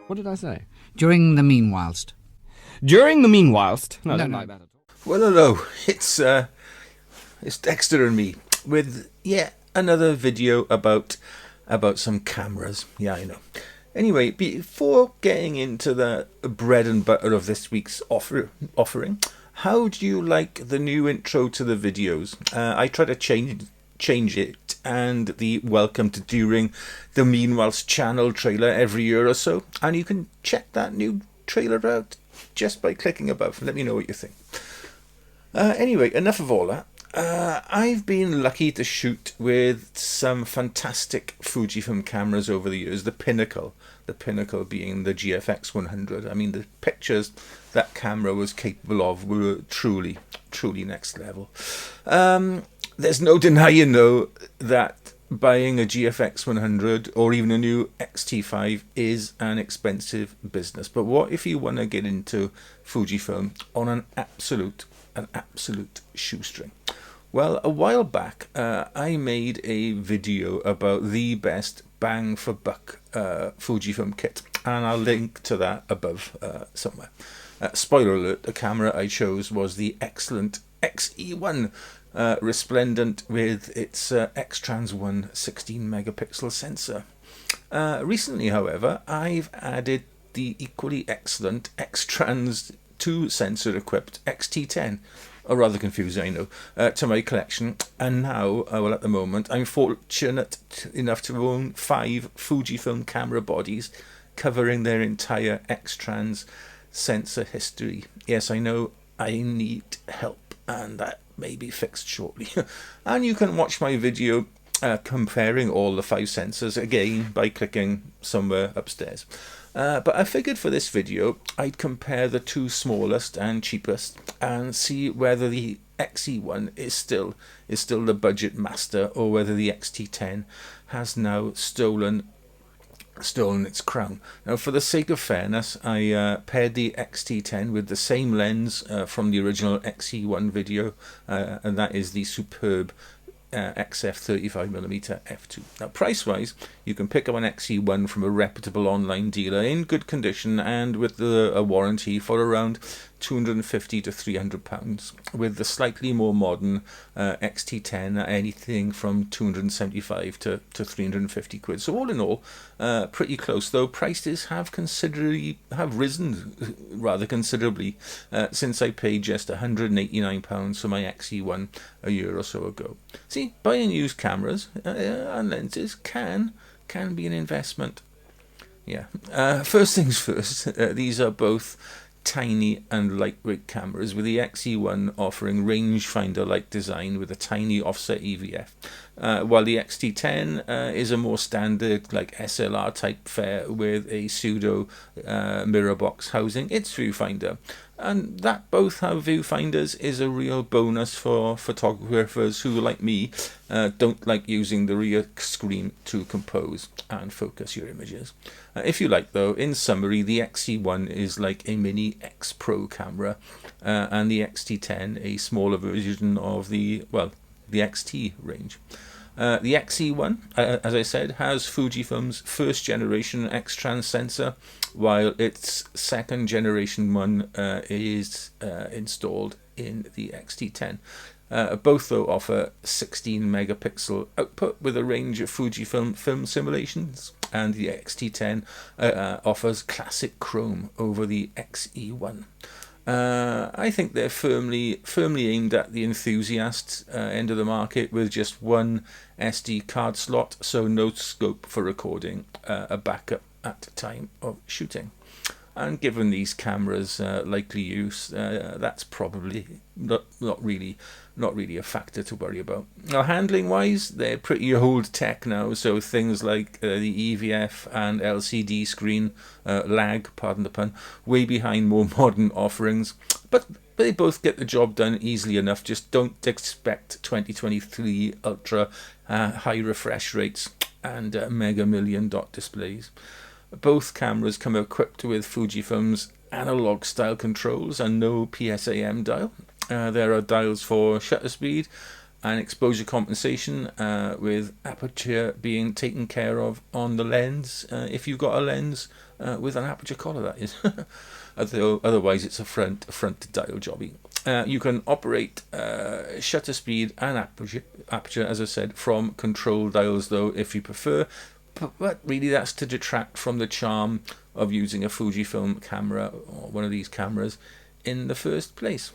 What did I say? During the meanwhilest. During the meanwhilest. No, I don't like that at all. Well, hello. It's Dexter and me with yet another video about some cameras. Yeah, I know. Anyway, before getting into the bread and butter of this week's offering, how do you like the new intro to the videos? I try to change it and the welcome to During the Meanwhilest channel trailer every year or so, and you can check that new trailer out just by clicking above. Let me know what you think. Anyway, enough of all that. I've been lucky to shoot with some fantastic Fujifilm cameras over the years. The pinnacle being the GFX 100. I mean, the pictures that camera was capable of were truly next level. There's no denying, though, that buying a GFX 100 or even a new X-T5 is an expensive business. But what if you want to get into Fujifilm on an absolute shoestring? Well, a while back, I made a video about the best bang for buck Fujifilm kit, and I'll link to that above somewhere. Spoiler alert, the camera I chose was the excellent X E1, resplendent with its X-Trans 1 16 megapixel sensor. Recently, however, I've added the equally excellent X-Trans 2 sensor equipped X T10, or rather confusing, I know, to my collection. And now, well, at the moment, I'm fortunate enough to own 5 Fujifilm camera bodies covering their entire X-Trans sensor history. Yes, I know I need help, and that may be fixed shortly. And you can watch my video comparing all the 5 sensors again by clicking somewhere upstairs. But I figured for this video I'd compare the 2 smallest and cheapest and see whether the XE1 is still the budget master, or whether the XT10 has now stolen its crown. Now, for the sake of fairness, I paired the XT10 with the same lens from the original XE1 video, and that is the superb XF 35mm f2. Now, price-wise, you can pick up an XE1 from a reputable online dealer in good condition and with a warranty for around £250 to £300, with the slightly more modern XT10 at anything from 275 to 350 quid. So all in all, pretty close, though prices have risen rather considerably since I paid just £189 for my XE1 a year or so ago. See, buying used cameras and lenses can be an investment. Yeah. First things first, these are both tiny and lightweight cameras, with the XE1 offering rangefinder-like design with a tiny offset EVF, while the XT10 is a more standard, like SLR type fare with a pseudo mirror box housing its viewfinder. And that both have viewfinders is a real bonus for photographers who, like me, don't like using the rear screen to compose and focus your images. If you like, though, in summary, the XE1 is like a mini X Pro camera, and the XT10 a smaller version of the XT range. The XE1, as I said, has Fujifilm's first generation X-Trans sensor, while its second generation one is installed in the XT10. Both, though, offer 16 megapixel output with a range of Fujifilm film simulations, and the XT10 offers classic chrome over the XE1. I think they're firmly aimed at the enthusiast end of the market, with just one SD card slot, so no scope for recording a backup at the time of shooting. And given these cameras' likely use, that's probably not really a factor to worry about. Now, handling wise, they're pretty old tech now, so things like the EVF and LCD screen lag, pardon the pun, way behind more modern offerings. But they both get the job done easily enough. Just don't expect 2023 ultra high refresh rates and mega million dot displays. Both cameras come equipped with Fujifilm's analog style controls and no PSAM dial. There are dials for shutter speed and exposure compensation, with aperture being taken care of on the lens if you've got a lens with an aperture collar, that is. Otherwise it's a front dial jobby. You can operate shutter speed and aperture, as I said, from control dials though, if you prefer. But really that's to detract from the charm of using a Fujifilm camera or one of these cameras in the first place.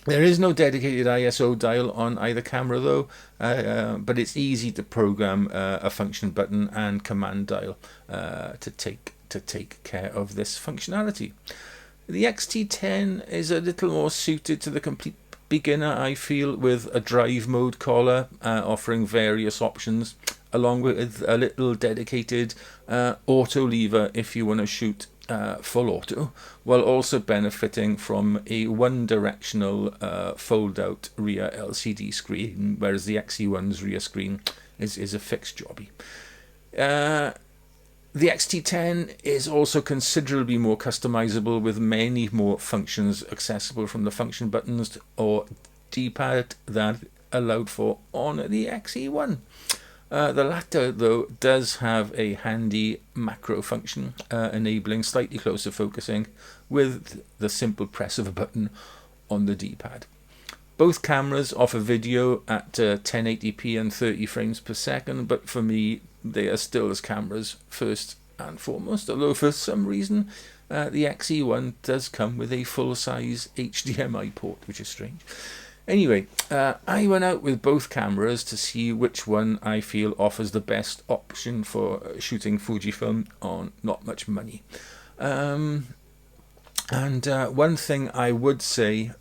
There is no dedicated ISO dial on either camera though, but it's easy to program a function button and command dial to take care of this functionality. The XT10 is a little more suited to the complete beginner, I feel, with a drive mode collar offering various options, along with a little dedicated auto lever if you want to shoot full auto, while also benefiting from a one-directional fold-out rear LCD screen, whereas the XE1's rear screen is a fixed jobby. The XT10 is also considerably more customizable, with many more functions accessible from the function buttons or D-pad than allowed for on the XE1. The latter, though, does have a handy macro function, enabling slightly closer focusing with the simple press of a button on the D-pad. Both cameras offer video at 1080p and 30 frames per second, but for me, they are still as cameras first and foremost, although for some reason the XE1 does come with a full-size HDMI port, which is strange. Anyway, I went out with both cameras to see which one I feel offers the best option for shooting Fujifilm on not much money. And one thing I would say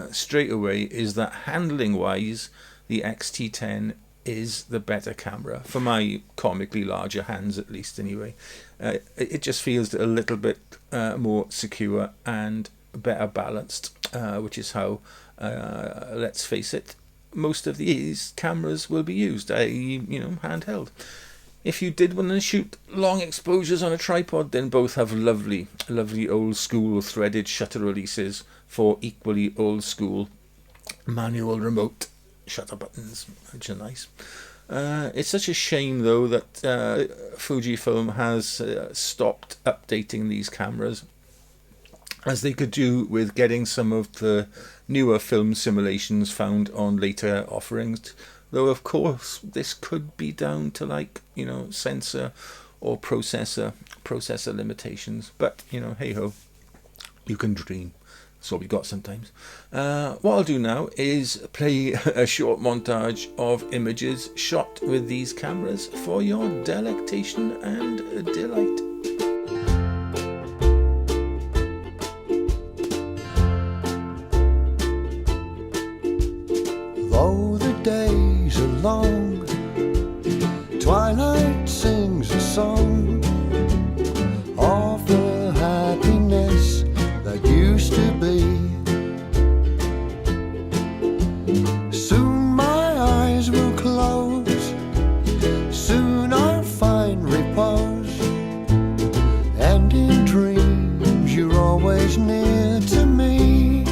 straight away is that handling-wise, the XT10 is the better camera, for my comically larger hands at least anyway. It just feels a little bit more secure and better balanced, which is how, let's face it, most of these cameras will be used, i.e., handheld. If you did want to shoot long exposures on a tripod, then both have lovely old school threaded shutter releases for equally old school manual remote shutter buttons, which are nice. It's such a shame though that Fujifilm has stopped updating these cameras, as they could do with getting some of the newer film simulations found on later offerings, though of course this could be down to sensor or processor limitations, but hey ho, you can dream. That's all we got sometimes. What I'll do now is play a short montage of images shot with these cameras for your delectation and delight. Though the days are long, twilight sings a song of the happiness that used to be. Soon my eyes will close, soon I'll find repose, and in dreams you're always near to me.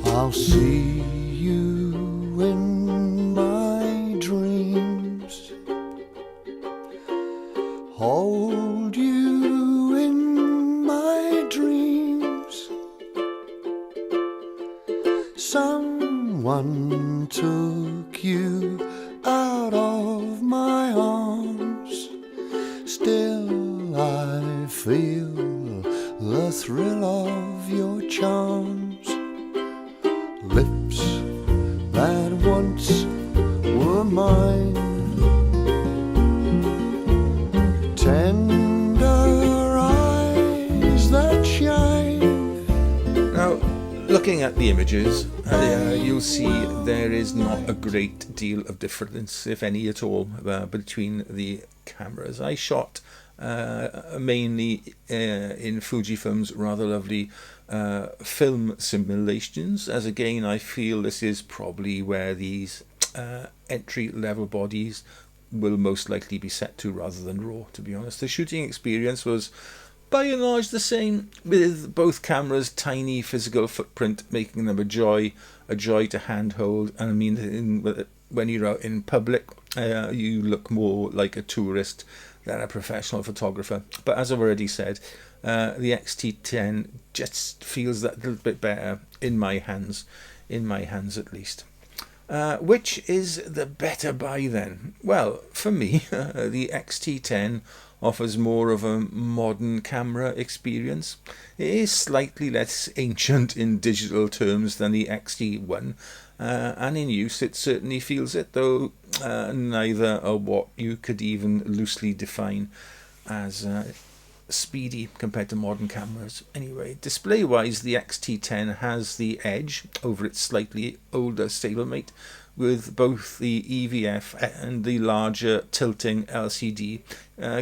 I'll see you in my dreams, hold you in my dreams. Someone took you out of my arms, still I feel the thrill of your charms. Lips that once were mine, tender eyes that shine. Now, looking at the images, you'll see there is not a great deal of difference, if any at all, between the cameras. I shot mainly in Fujifilm's rather lovely film simulations, as again I feel this is probably where these entry level bodies will most likely be set to rather than RAW, to be honest. The shooting experience was by and large the same, with both cameras' tiny physical footprint making them a joy to handhold. And I mean, when you're out in public, you look more like a tourist than a professional photographer. But as I've already said, the XT10 just feels that little bit better in my hands at least. Which is the better buy then? Well, for me, the XT10 offers more of a modern camera experience. It is slightly less ancient in digital terms than the XE1, and in use it certainly feels it, though neither are what you could even loosely define as speedy compared to modern cameras. Anyway, display-wise, the XT10 has the edge over its slightly older stablemate, with both the EVF and the larger tilting LCD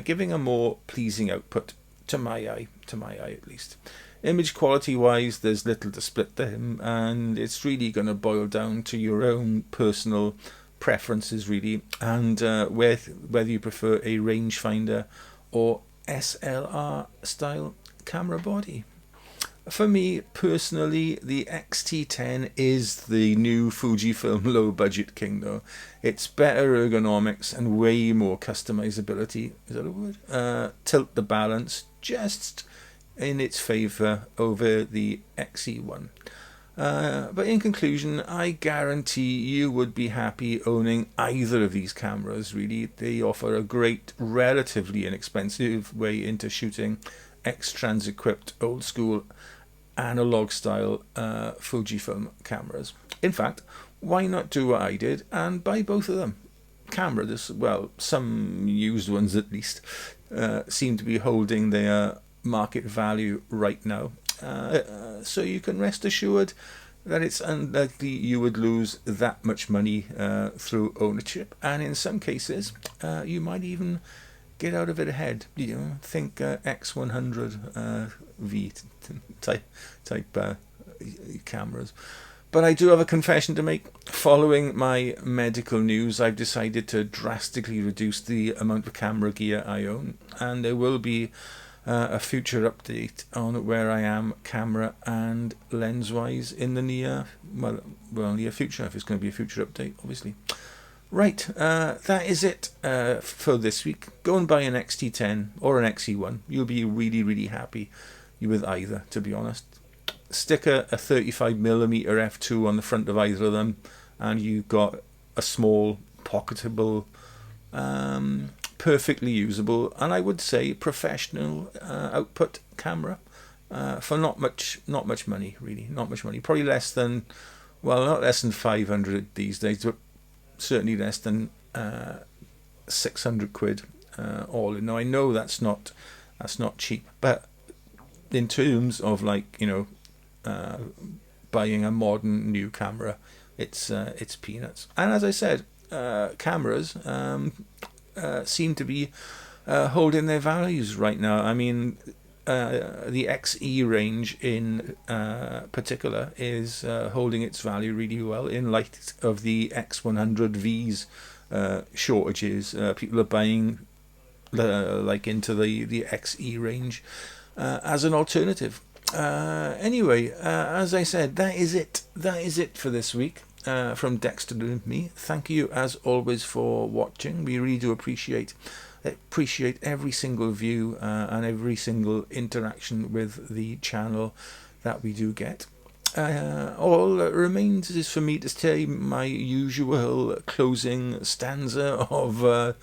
giving a more pleasing output to my eye at least. Image quality wise, there's little to split them, and it's really going to boil down to your own personal preferences really, and whether you prefer a rangefinder or SLR style camera body. For me personally, the X-T10 is the new Fujifilm low budget king though. It's better ergonomics and way more customizability, is that a word? Tilt the balance just in its favour over the XE1. But in conclusion, I guarantee you would be happy owning either of these cameras really. They offer a great, relatively inexpensive way into shooting X-Trans equipped old school analog style Fujifilm cameras. In fact, why not do what I did and buy both of them? Well, some used ones at least seem to be holding their market value right now. So you can rest assured that it's unlikely you would lose that much money through ownership, and in some cases you might even get out of it ahead. You know, think X100 V type cameras. But I do have a confession to make. Following my medical news, I've decided to drastically reduce the amount of camera gear I own, and there will be a future update on where I am camera and lens wise in the near future, if it's going to be a future update obviously. Right, that is it for this week. Go and buy an XT10 or an XE1. You'll be really happy with either, to be honest. Stick a 35mm f2 on the front of either of them and you've got a small pocketable, perfectly usable, and I would say professional output camera for not much money really. Not much money, probably less than, well, not less than 500 these days, but certainly less than 600 quid all in. Now I know that's not cheap, but in terms of, like, you know, buying a modern new camera, it's peanuts. And as I said, cameras seem to be holding their values right now. I mean, the XE range in particular is holding its value really well in light of the X100V's shortages. People are buying like into the XE range as an alternative. Anyway, as I said, that is it for this week. From Dexter and me. Thank you as always for watching. We really do appreciate every single view and every single interaction with the channel that we do get. All that remains is for me to say my usual closing stanza of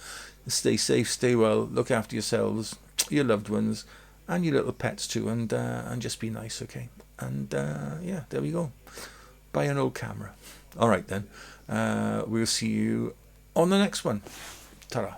stay safe, stay well, look after yourselves, your loved ones, and your little pets too, and just be nice, okay? And yeah, there we go. Buy an old camera. All right then, we'll see you on the next one. Ta-ra.